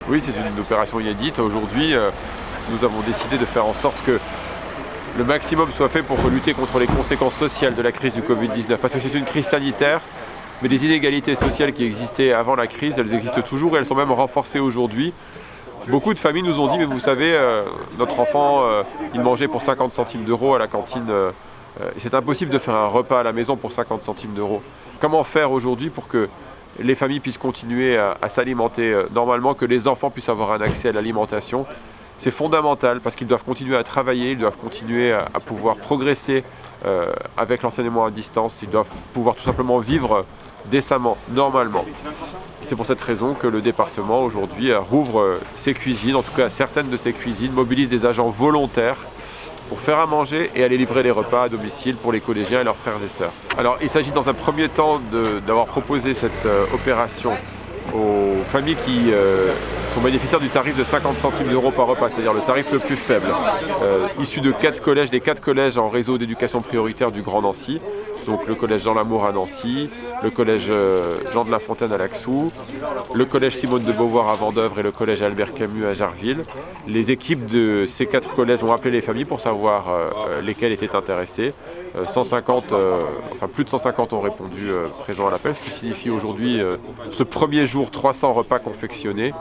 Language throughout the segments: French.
Oui, c'est une opération inédite. Aujourd'hui, nous avons décidé de faire en sorte que le maximum soit fait pour lutter contre les conséquences sociales de la crise du Covid-19. Parce que c'est une crise sanitaire, mais les inégalités sociales qui existaient avant la crise, elles existent toujours et elles sont même renforcées aujourd'hui. Beaucoup de familles nous ont dit, mais vous savez, notre enfant, il mangeait pour 50 centimes d'euros à la cantine. C'est impossible de faire un repas à la maison pour 50 centimes d'euros. Comment faire aujourd'hui pour que les familles puissent continuer à s'alimenter normalement, que les enfants puissent avoir un accès à l'alimentation? C'est fondamental parce qu'ils doivent continuer à travailler, ils doivent continuer à pouvoir progresser avec l'enseignement à distance, ils doivent pouvoir tout simplement vivre décemment, normalement. C'est pour cette raison que le département aujourd'hui rouvre ses cuisines, en tout cas certaines de ses cuisines, mobilise des agents volontaires pour faire à manger et aller livrer les repas à domicile pour les collégiens et leurs frères et sœurs. Alors il s'agit dans un premier temps d'avoir proposé cette opération aux familles qui sont bénéficiaires du tarif de 50 centimes d'euros par repas, c'est-à-dire le tarif le plus faible, issu de 4 collèges, des 4 collèges en réseau d'éducation prioritaire du Grand Nancy, donc le collège Jean Lamour à Nancy, le collège Jean de La Fontaine à Laxou, le collège Simone de Beauvoir à Vendeuvre et le collège Albert Camus à Jarville. Les équipes de ces 4 collèges ont appelé les familles pour savoir lesquelles étaient intéressées. 150, plus de 150 ont répondu présents à l'appel, ce qui signifie aujourd'hui, pour ce premier jour, 300 repas confectionnés.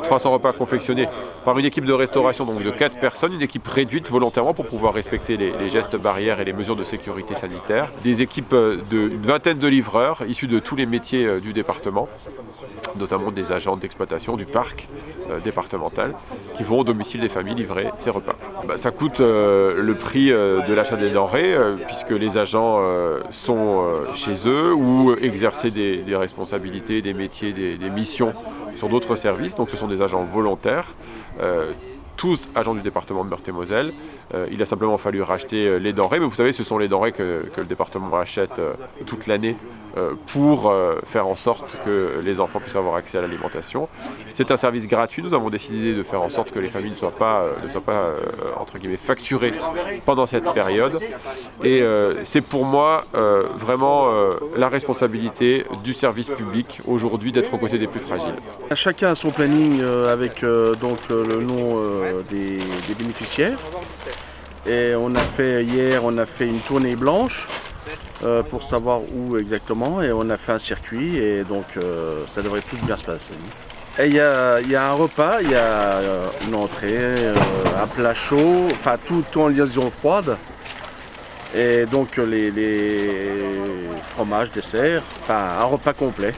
300 repas confectionnés par une équipe de restauration donc de 4 personnes, une équipe réduite volontairement pour pouvoir respecter les gestes barrières et les mesures de sécurité sanitaire. Des équipes d'une vingtaine de livreurs issus de tous les métiers du département, notamment des agents d'exploitation du parc départemental qui vont au domicile des familles livrer ces repas. Ça coûte le prix de l'achat des denrées puisque les agents sont chez eux ou exercer des responsabilités, des métiers, des missions sur d'autres services, donc ce sont des agents volontaires, tous agents du département de Meurthe-et-Moselle. Il a simplement fallu racheter les denrées, mais vous savez, ce sont les denrées que le département achète toute l'année pour faire en sorte que les enfants puissent avoir accès à l'alimentation. C'est un service gratuit, nous avons décidé de faire en sorte que les familles ne soient pas entre guillemets, facturées pendant cette période. Et c'est pour moi vraiment la responsabilité du service public aujourd'hui d'être aux côtés des plus fragiles. Chacun a son planning avec le nom des bénéficiaires. Et hier, on a fait une tournée blanche pour savoir où exactement, et on a fait un circuit, et donc ça devrait tout bien se passer. Et il y a un repas, il y a une entrée, un plat chaud, enfin tout en liaison froide, et donc les fromages, desserts, enfin un repas complet.